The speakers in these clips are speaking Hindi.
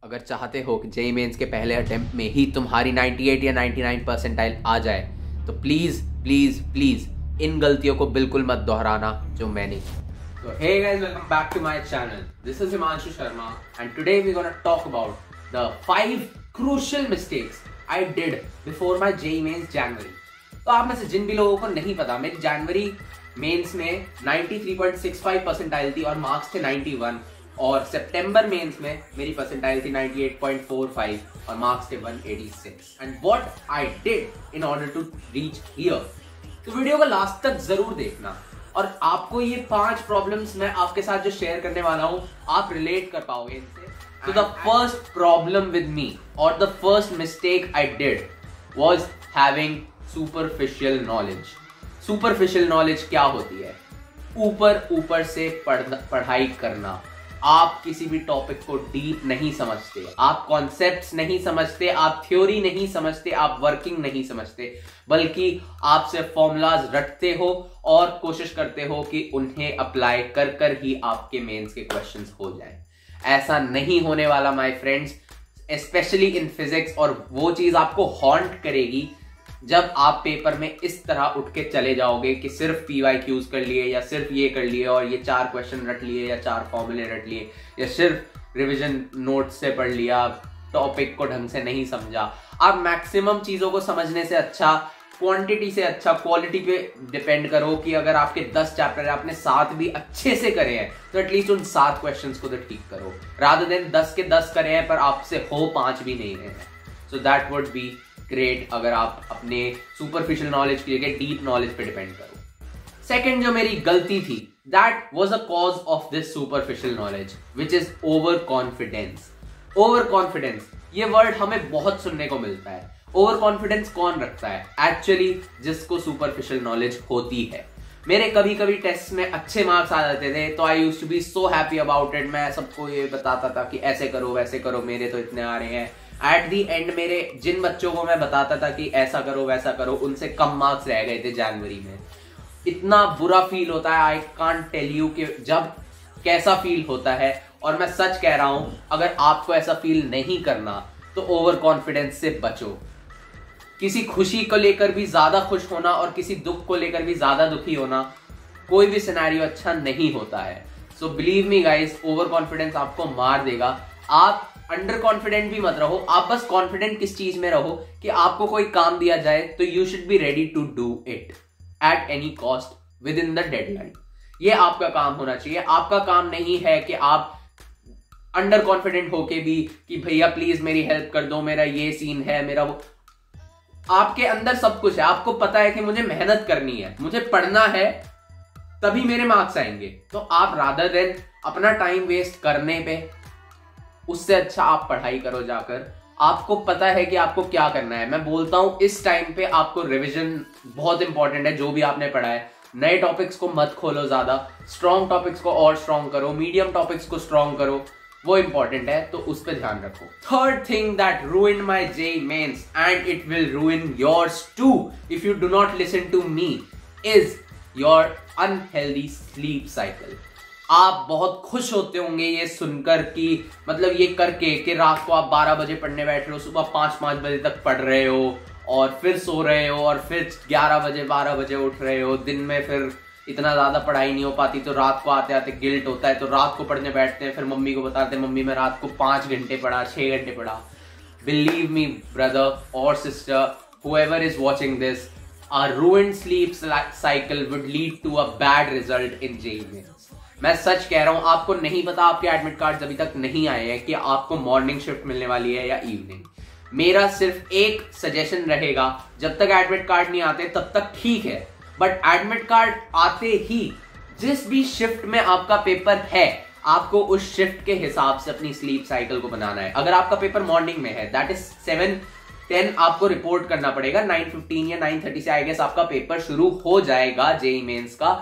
अगर चाहते हो कि जेईई मेंस के पहले अटेम्प्ट में ही तुम्हारी 98 या 99 परसेंटाइल आ जाए तो प्लीज़ प्लीज़ प्लीज़ इन गलतियों को बिल्कुल मत दोहराना जो मैंने की। So hey guys, welcome back to my channel. This is Himanshu Sharma and today we're gonna talk about the 5 crucial mistakes I did before my JEE Mains January. तो आप में से जिन भी लोगों को नहीं पता, मेरी जनवरी मेंस में 93.65 परसेंटाइल थी और मार्क्स थे 91, और सितंबर मेंस में मेरी परसेंटाइल थी 98.45 और मार्क्स थे 186. And what I did in order to reach here. तो वीडियो को लास्ट तक जरूर देखना और आपको ये 5 प्रॉब्लम्स मैं आपके साथ जो शेयर करने वाला हूं आप रिलेट कर पाओगे इनसे. तो the first problem with me और the first mistake I did was having superficial knowledge. Superficial knowledge क्या होती है? ऊपर से पढ़ाई करना. आप किसी भी टॉपिक को डीप नहीं समझते, आप कॉन्सेप्ट्स नहीं समझते, आप थ्योरी नहीं समझते, आप वर्किंग नहीं समझते, बल्कि आप सिर्फ फॉर्मूलाज रटते हो और कोशिश करते हो कि उन्हें अप्लाई कर कर ही आपके मेंस के क्वेश्चंस हो जाएं. ऐसा नहीं होने वाला my friends, specially in physics. और वो चीज आपको हॉन्ट करेगी जब आप पेपर में इस तरह उठ के चले जाओगे कि सिर्फ PYQs कर लिए या सिर्फ ये कर लिए और ये 4 क्वेश्चन रट लिए या 4 फॉर्मूले रट लिए या सिर्फ रिवीजन नोट से पढ़ लिया, टॉपिक को ढंग से नहीं समझा. आप मैक्सिमम चीजों को समझने से अच्छा, क्वांटिटी से अच्छा, क्वालिटी पे डिपेंड करो कि अगर आपके 10 चैप्टर आपने 7 भी अच्छे से करे हैं तो एटलीस्ट उन 7 क्वेश्चंस को तो ठीक करो, रादर देन 10 के 10 करे हैं पर आपसे हो 5 भी नहीं रहे हैं. So that would be great अगर आप अपने सुपरफिशियल नॉलेज की जगह डीप नॉलेज पे डिपेंड करो. सेकंड जो मेरी गलती थी, that was a cause of this superficial knowledge, which is over confidence. Over confidence ये वर्ड हमें बहुत सुनने को मिलता है. ओवर कॉन्फिडेंस कौन रखता है? एक्चुअली जिसको सुपरफिशियल नॉलेज होती है. मेरे कभी कभी टेस्ट में अच्छे मार्क्स आ जाते थे तो I used to be so happy about it. मैं सबको ये बताता था कि ऐसे करो वैसे करो, मेरे तो इतने आ रहे हैं. एट दी एंड मेरे जिन बच्चों को मैं बताता था कि ऐसा करो वैसा करो, उनसे कम मार्क्स रह गए थे जनवरी में. इतना बुरा फील होता है, आई कांट टेल यू कि जब कैसा फील होता है. और मैं सच कह रहा हूं, अगर आपको ऐसा फील नहीं करना तो ओवर कॉन्फिडेंस से बचो. किसी खुशी को लेकर भी ज्यादा खुश होना और किसी दुख को लेकर भी ज्यादा दुखी होना, कोई भी सिनेरियो अच्छा नहीं होता है. So believe me guys, over confidence आपको मार देगा. आप अंडर कॉन्फिडेंट भी मत रहो, आप बस कॉन्फिडेंट किस चीज में रहो कि आपको कोई काम दिया जाए तो you should be ready to do it at any cost within the deadline. ये आपका काम होना चाहिए. आपका काम नहीं है कि आप अंडर कॉन्फिडेंट होके भी कि भैया प्लीज मेरी हेल्प कर दो, मेरा ये सीन है, मेरा वो. आपके अंदर सब कुछ है. आपको पता है कि मुझे मेहनत करनी है, मुझे पढ़ना है, तभी मेरे मार्क्स आएंगे. तो आप रादर देन अपना टाइम वेस्ट करने पे, उससे अच्छा आप पढ़ाई करो जाकर. आपको पता है कि आपको क्या करना है. मैं बोलता हूं इस टाइम पे आपको रिवीजन बहुत इंपॉर्टेंट है. जो भी आपने पढ़ा है, नए टॉपिक्स को मत खोलो ज्यादा, स्ट्रॉन्ग टॉपिक्स को और स्ट्रॉन्ग करो, मीडियम टॉपिक्स को स्ट्रॉन्ग करो, वो इंपॉर्टेंट है, तो उस पर ध्यान रखो. Third thing that ruined my JEE Mains and it will ruin yours too if you do not listen to me is your unhealthy sleep cycle. आप बहुत खुश होते होंगे ये सुनकर कि मतलब ये करके कि रात को आप 12 बजे पढ़ने बैठ रहे हो, सुबह 5 बजे तक पढ़ रहे हो और फिर सो रहे हो और फिर 11 बजे 12 बजे उठ रहे हो. दिन में फिर इतना ज्यादा पढ़ाई नहीं हो पाती तो रात को आते आते गिल्ट होता है तो रात को पढ़ने बैठते हैं. फिर मम्मी को बताते हैं मम्मी मैं रात को 5 घंटे पढ़ा, 6 घंटे पढ़ा. बिलीव मी ब्रदर और sister, whoever is watching this, a ruined sleep cycle would lead to a bad result in JEE Mains. मैं सच कह रहा हूं, आपको नहीं पता, आपके एडमिट कार्ड अभी तक नहीं आए हैं कि आपको मॉर्निंग शिफ्ट मिलने वाली है या इवनिंग. मेरा सिर्फ एक सजेशन रहेगा, जब तक एडमिट कार्ड नहीं आते तब तक ठीक है, बट एडमिट कार्ड आते ही जिस भी शिफ्ट में आपका पेपर है आपको उस शिफ्ट के हिसाब से अपनी स्लीप साइकिल को बनाना है. अगर आपका पेपर मॉर्निंग में है, दैट इज 7:10 आपको रिपोर्ट करना पड़ेगा. 9:15 या 9:30 से आई गेस आपका पेपर शुरू हो जाएगा JEE Mains का.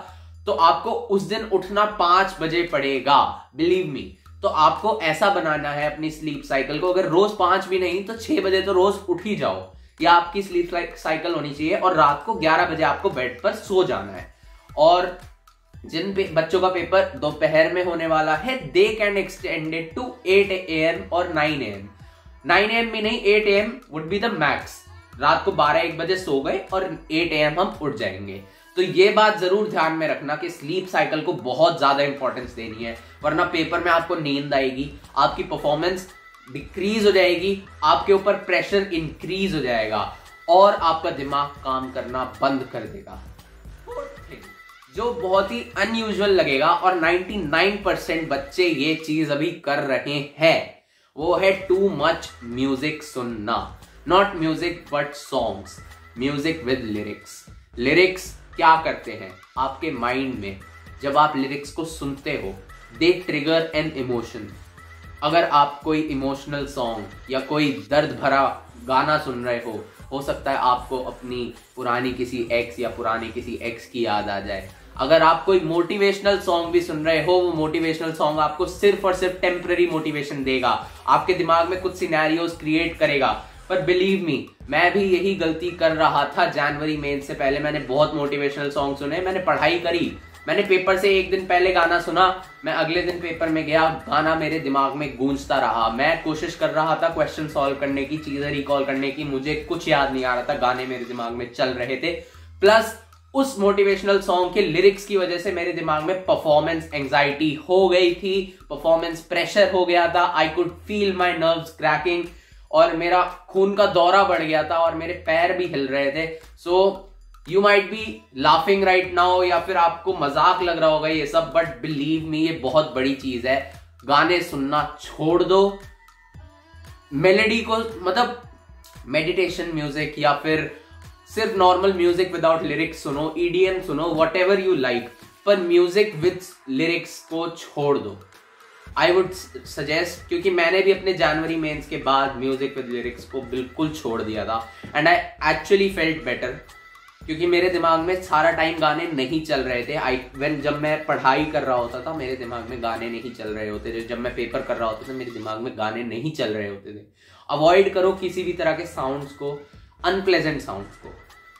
तो आपको उस दिन उठना 5 बजे पड़ेगा. Believe me. तो आपको ऐसा बनाना है अपनी स्लीप साइकिल को, अगर रोज 5 भी नहीं तो 6 बजे तो रोज उठ ही जाओ. या आपकी स्लीप साइकिल होनी चाहिए और रात को 11 बजे आपको बेड पर सो जाना है. और जिन बच्चों का पेपर दोपहर में होने वाला है, they can extend it to 8 AM और 9 AM। 9 AM में नहीं, 8 AM would be the max. रात को 12-1 बजे सो गए और 8 AM हम उठ जाएंगे। तो ये बात जरूर ध्यान में रखना कि स्लीप साइकिल को बहुत ज्यादा इंपॉर्टेंस देनी है, वरना पेपर में आपको नींद आएगी, आपकी परफॉर्मेंस डिक्रीज हो जाएगी, आपके ऊपर प्रेशर इंक्रीज हो जाएगा और आपका दिमाग काम करना बंद कर देगा। जो बहुत ही अनयूजुअल लगेगा और 99% बच्चे ये चीज अभी कर रहे हैं, वो है टू मच म्यूजिक सुनना। Not music but songs, music with lyrics. Lyrics क्या करते हैं आपके माइंड में? जब आप लिरिक्स को सुनते हो, दे ट्रिगर एन इमोशन। अगर आप कोई इमोशनल सॉन्ग या कोई दर्द भरा गाना सुन रहे हो सकता है आपको अपनी पुरानी किसी एक्स या पुरानी किसी एक्स की याद आ जाए। अगर आप कोई मोटिवेशनल सॉन्ग भी सुन रहे हो, वो मोटिवेशनल सॉन्ग आपको सिर्फ और सिर्फ टेम्पररी मोटिवेशन देगा, आपके दिमाग में कुछ सिनेरियोज क्रिएट करेगा। पर बिलीव मी, मैं भी यही गलती कर रहा था। जनवरी मेन से पहले मैंने बहुत मोटिवेशनल सॉन्ग सुने, मैंने पढ़ाई करी, मैंने पेपर से एक दिन पहले गाना सुना, मैं अगले दिन पेपर में गया, गाना मेरे दिमाग में गूंजता रहा। मैं कोशिश कर रहा था क्वेश्चन सॉल्व करने की, चीजें रिकॉल करने की, मुझे कुछ याद नहीं आ रहा था, गाने मेरे दिमाग में चल रहे थे। प्लस उस मोटिवेशनल सॉन्ग के लिरिक्स की वजह से मेरे दिमाग में परफॉर्मेंस एंजाइटी हो गई थी, परफॉर्मेंस प्रेशर हो गया था। I could feel my nerves cracking और मेरा खून का दौरा बढ़ गया था और मेरे पैर भी हिल रहे थे। So you might be laughing right now, या फिर आपको मजाक लग रहा होगा ये सब, बट बिलीव मी, ये बहुत बड़ी चीज है। गाने सुनना छोड़ दो, मेलोडी को, मतलब मेडिटेशन म्यूजिक या फिर सिर्फ नॉर्मल म्यूजिक विदाउट लिरिक्स सुनो, EDM सुनो, वट एवर यू लाइक, पर म्यूजिक विद लिरिक्स को छोड़ दो। आई वुड सजेस्ट, क्योंकि मैंने भी अपने जनवरी मेंस के बाद म्यूजिक विद लिरिक्स को बिल्कुल छोड़ दिया था and I actually felt better, क्योंकि मेरे दिमाग में सारा टाइम गाने नहीं चल रहे थे। जब मैं पढ़ाई कर रहा होता था मेरे दिमाग में गाने नहीं चल रहे होते थे, जब मैं पेपर कर रहा होता था मेरे दिमाग में गाने नहीं चल रहे होते थे। अवॉइड करो किसी भी तरह के साउंड्स को, अनप्लेजेंट साउंड्स को,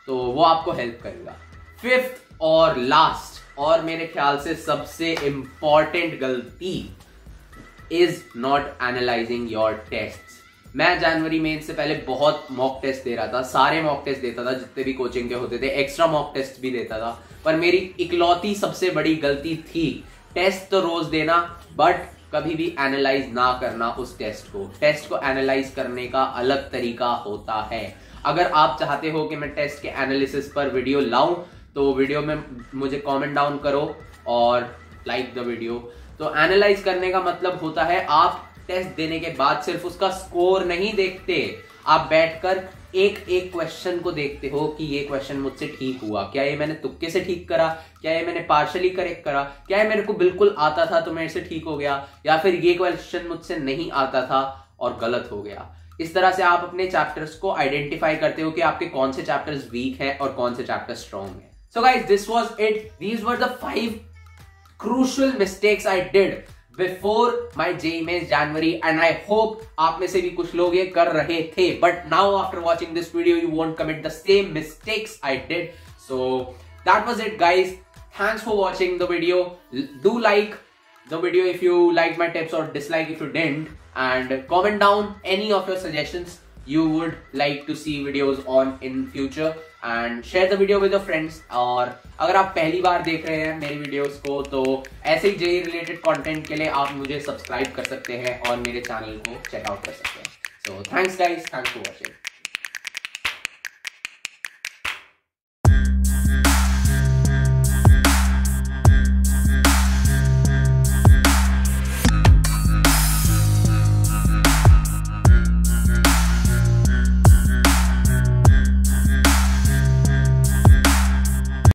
तो वो आपको हेल्प करेगा। फिफ्थ और लास्ट और मेरे ख्याल से सबसे इंपॉर्टेंट गलती is not analysing your tests. मैं जनवरी में से पहले बहुत मॉक टेस्ट दे रहा था, सारे मॉक टेस्ट देता था जितने भी कोचिंग के होते थे, एक्स्ट्रा मॉक टेस्ट भी देता था, पर मेरी इकलौती सबसे बड़ी गलती थी टेस्ट तो रोज देना, बट कभी भी एनालाइज ना करना उस टेस्ट को। टेस्ट को एनालाइज करने का अलग तरीका होता है। अगर आप चाहते हो कि मैं टेस्ट के एनालिसिस पर वीडियो लाऊं, तो वीडियो में मुझे कमेंट डाउन करो और लाइक द वीडियो। तो एनालाइज करने का मतलब होता है आप टेस्ट देने के बाद सिर्फ उसका स्कोर नहीं देखते, आप बैठकर एक एक क्वेश्चन को देखते हो कि ये क्वेश्चन मुझसे ठीक हुआ, क्या ये मैंने तुक्के से ठीक करा, क्या ये मैंने पार्शली करेक्ट करा, क्या ये मेरे को बिल्कुल आता था तो मेरे से ठीक हो गया, या फिर ये क्वेश्चन मुझसे नहीं आता था और गलत हो गया। इस तरह से आप अपने चैप्टर्स को आइडेंटिफाई करते हो कि आपके कौन से चैप्टर्स वीक है और कौन से चैप्टर्स स्ट्रॉन्ग है। So guys, this was it. These were the 5 crucial mistakes I did before my JEE Mains January, and I hope आप में से भी कुछ लोग ये कर रहे थे, but now after watching this video you won't commit the same mistakes I did. So that was it guys. Thanks for watching the video. Do like the video if you liked my tips or dislike if you didn't, and comment down any of your suggestions you would like to see videos on in future, and share the video with your friends. और अगर आप पहली बार देख रहे हैं मेरी वीडियोस को, तो ऐसे ही JEE रिलेटेड कंटेंट के लिए आप मुझे सब्सक्राइब कर सकते हैं और मेरे चैनल को चेकआउट कर सकते हैं। So thanks guys, thanks for watching.